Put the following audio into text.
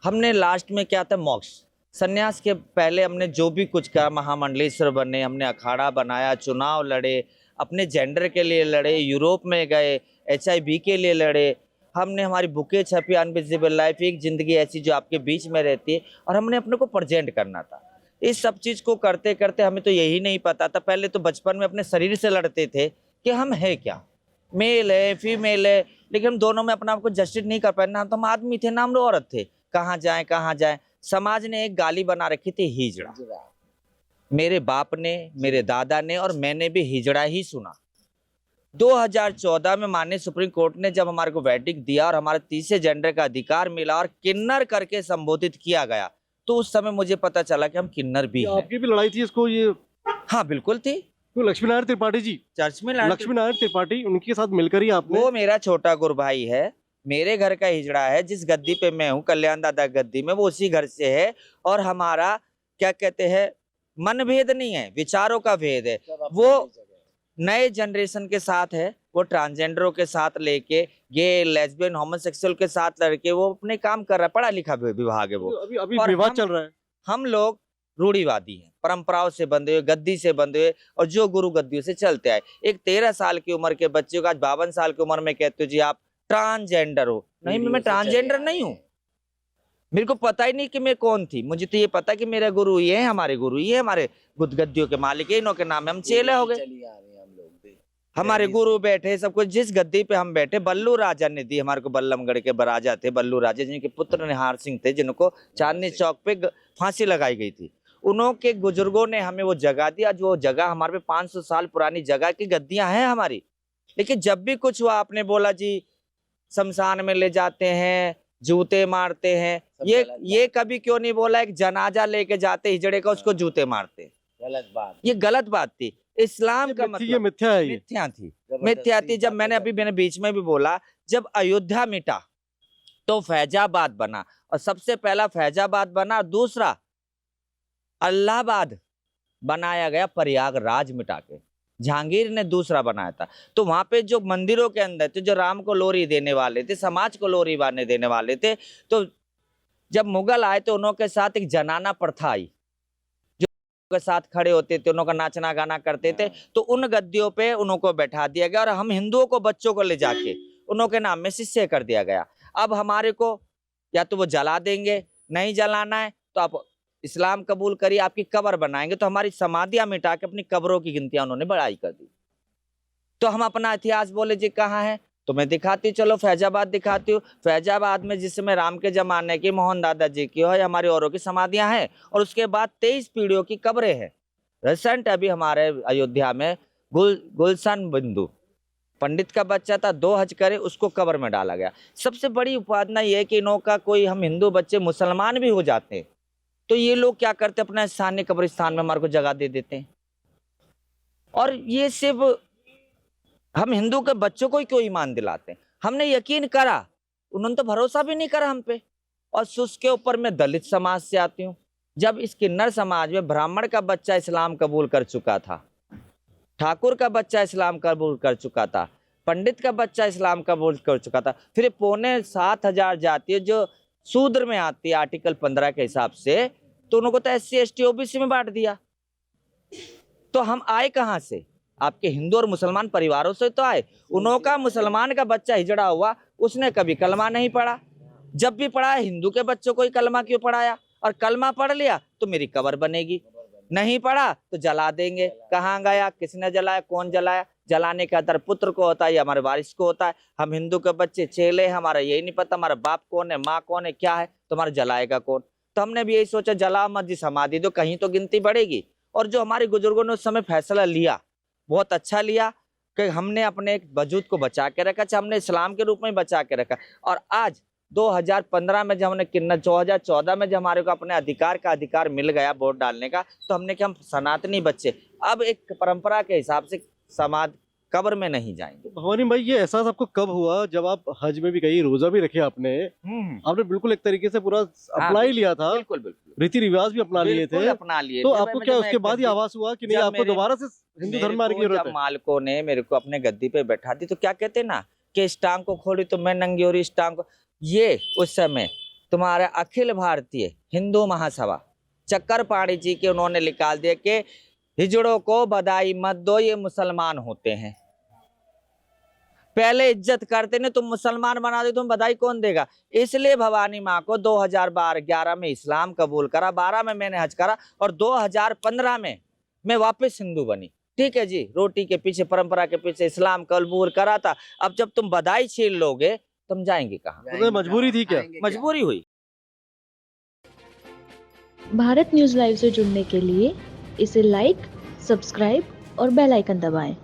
हमने लास्ट में क्या था, मोक्ष संन्यास के पहले हमने जो भी कुछ कहा, महामंडलेश्वर बने, हमने अखाड़ा बनाया, चुनाव लड़े, अपने जेंडर के लिए लड़े, यूरोप में गए, HIV के लिए लड़े, हमने हमारी बुकें छपी, अनविजिबल लाइफ, एक जिंदगी ऐसी जो आपके बीच में रहती है, और हमने अपने को प्रेजेंट करना था। इस सब चीज को करते करते हमें तो यही नहीं पता था। पहले तो बचपन में अपने शरीर से लड़ते थे कि हम है क्या, मेल है फीमेल है, लेकिन हम दोनों में अपना आपको जस्टिस नहीं कर पाए। ना तो हम आदमी थे ना हम लोग औरत थे, कहाँ जाएं कहाँ जाएं। समाज ने एक गाली बना रखी थी, हिजड़ा। मेरे बाप ने, मेरे दादा ने और मैंने भी हिजड़ा ही सुना। 2014 में माननीय सुप्रीम कोर्ट ने जब हमारे को वर्डिक्ट दिया और हमारे तीसरे जेंडर का अधिकार मिला और किन्नर करके संबोधित किया गया, तो उस समय मुझे पता चला कि हम किन्नर भी हैं। आपकी भी लड़ाई थी इसको, ये हाँ बिल्कुल थी। तो लक्ष्मी नारायण त्रिपाठी जी, चर्च में लक्ष्मी नारायण त्रिपाठी, उनके साथ मिलकर ही आपने। वो मेरा छोटा गुरु भाई है, मेरे घर का हिजड़ा है। जिस गद्दी पे मैं हूँ, कल्याण दादा गद्दी में, वो उसी घर से है। और हमारा क्या कहते हैं, मनभेद नहीं है, विचारों का भेद है। वो नए जनरेशन के साथ है, वो ट्रांसजेंडरों के साथ लेके, गे लेस्बियन होमोसेक्सुअल के साथ लड़के वो अपने काम कर रहा है, पढ़ा लिखा विभाग है वो। अभी और विवाद चल रहा है। हम लोग रूढ़िवादी हैं, परंपराओं से बंधे हुए, गद्दी से बंधे हुए, और जो गुरु गद्दियों से चलते आए। एक 13 साल की उम्र के बच्चे को आज 52 साल की उम्र में कहते हो जी आप ट्रांसजेंडर हो। नहीं, मैं ट्रांसजेंडर नहीं हूँ, मेरे को पता ही नहीं कि मैं कौन थी। मुझे तो ये पता कि मेरे गुरु ये है, हमारे गुरु ये, हमारे गद्दियों के मालिक है, इन्हों के नाम में हम चेले हो गए। हमारे गुरु बैठे, सब कुछ जिस गद्दी पे हम बैठे, बल्लू राजा ने दी हमारे को। बल्लमगढ़ के राजा थे बल्लू राजा, जिनके पुत्र निहार सिंह थे, जिनको चांदनी चौक पे फांसी लगाई गई थी। उन्हों के बुजुर्गों ने हमें वो जगह दिया, जो जगह हमारे पे 500 साल पुरानी जगह की गद्दियां हैं हमारी। लेकिन जब भी कुछ हुआ, आपने बोला जी शमशान में ले जाते हैं, जूते मारते हैं, ये कभी क्यों नहीं बोला एक जनाजा लेके जाते हिजड़े का, उसको जूते मारते? गलत बात, ये गलत बात थी। इस्लाम का मतलब ये मिथ्या है, मिथ्या थी। जब मैंने बीच में भी बोला, जब अयोध्या मिटा तो फैजाबाद बना, और सबसे पहला फैजाबाद बना। दूसरा अल्लाहाबाद बनाया गया, प्रयागराज मिटा के जहांगीर ने दूसरा बनाया था। तो वहां पे जो मंदिरों के अंदर थे, जो राम को लोरी देने वाले थे, समाज को लोरी बांधने देने वाले थे, तो जब मुगल आए तो उन्होंने के साथ एक जनाना प्रथा आई, जो के साथ खड़े होते थे, उन्हों का नाचना गाना करते थे। तो उन गद्दियों पे उनको बैठा दिया गया, और हम हिंदुओं को, बच्चों को ले जाके उन्हों के नाम में शिष्य कर दिया गया। अब हमारे को या तो वो जला देंगे, नहीं जलाना है तो आप इस्लाम कबूल करिए, आपकी कब्र बनाएंगे। तो हमारी समाधियां मिटा के अपनी कब्रों की गिनतियां उन्होंने बढ़ाई कर दी। तो हम अपना इतिहास बोले जी कहाँ है, तो मैं दिखाती हूँ, चलो फैजाबाद दिखाती हूँ। फैजाबाद में जिस समय राम के जमाने की, मोहन दादा जी की है, हमारे औरों की समाधियां हैं, और उसके बाद 23 पीढ़ियों की कब्रें हैं। रिसेंट अभी हमारे अयोध्या में गुलशन बिंदु पंडित का बच्चा था, 2 हज करे, उसको कब्र में डाला गया। सबसे बड़ी उपाधना यह है कि इन्हों का कोई, हम हिंदू बच्चे मुसलमान भी हो जाते हैं तो ये लोग क्या करते, अपना स्थानीय कब्रिस्तान में हमारे को जगह दे देते हैं। और ये सिर्फ हम हिंदू के बच्चों को ही क्यों ईमान दिलाते हैं? हमने यकीन करा, उन्होंने तो भरोसा भी नहीं करा हम पे। और उसके ऊपर मैं दलित समाज से आती हूँ। जब इस किन्नर समाज में ब्राह्मण का बच्चा इस्लाम कबूल कर चुका था, ठाकुर का बच्चा इस्लाम कबूल कर चुका था, पंडित का बच्चा इस्लाम कबूल कर चुका था, फिर 6,500 जाति जो शूद्र में आती है आर्टिकल 15 के हिसाब से, तो उनको तो SC ST OBC में बांट दिया। तो हम आए कहाँ से? आपके हिंदू और मुसलमान परिवारों से तो आए। उन्हों का मुसलमान का बच्चा हिजड़ा हुआ, उसने कभी कलमा नहीं पढ़ा। जब भी पढ़ा हिंदू के बच्चों को ही कलमा क्यों पढ़ाया? और कलमा पढ़ लिया तो मेरी कब्र बनेगी, नहीं पढ़ा तो जला देंगे। कहाँ गया, किसने जलाया, कौन जलाया? जलाने का दर पुत्र को होता है या हमारे वारिस को होता है। हम हिंदू के बच्चे चेले, हमारा यही नहीं पता हमारा बाप कौन है, माँ कौन है, क्या है, तुम्हारा जलाएगा कौन? तो हमने भी यही सोचा, जला मत जी, समाधि दो, कहीं तो गिनती बढ़ेगी। और जो हमारे बुजुर्गों ने उस समय फैसला लिया, बहुत अच्छा लिया कि हमने अपने एक वजूद को बचा के रखा, चाहे हमने इस्लाम के रूप में बचा के रखा। और आज 2015 में जब हमने किन्नर, 2014 में जब हमारे को अपने अधिकार का अधिकार मिल गया वोट डालने का, तो हमने कि हम सनातनी बच्चे अब एक परंपरा के हिसाब से समाज कब्र में नहीं जाएंगे। भवानी भाई, ये एहसास आपको कब हुआ? जब आप हज में भी गई, रोजा भी रखे आपने बिल्कुल एक तरीके से पूरा अपना ही लिया था, बिल्कुल बिल्कुल रीति रिवाज भी अपना लिए थे, अपना लिए। तो आपको क्या उसके बाद ही आवाज हुआ कि नहीं आपको दोबारा से हिंदू धर्म में आने की जरूरत है? मालिकों ने मेरे को अपने गद्दी पे बैठा दी, तो क्या कहते ना कि इस टांग को खोली तो मैं नंगी हो रही, इस टांग को, ये उस समय तुम्हारे अखिल भारतीय हिंदू महासभा चक्करपाणी जी के उन्होंने निकाल दिया कि हिजड़ों को बधाई मत दो, ये मुसलमान होते हैं। पहले इज्जत करते ने, तुम मुसलमान बना दो, तुम बधाई कौन देगा? इसलिए भवानी माँ को 2011 में इस्लाम कबूल करा, 12 में मैंने हज करा और 2015 में मैं वापस हिंदू बनी। ठीक है जी, रोटी के पीछे, परंपरा के पीछे इस्लाम कबूल करा था। अब जब तुम बधाई छीन लोगे तुम जाएंगे कहाँ? मतलब मजबूरी थी क्या? मजबूरी हुई। भारत न्यूज़ लाइव से जुड़ने के लिए इसे लाइक, सब्सक्राइब और बेल आइकन दबाएं।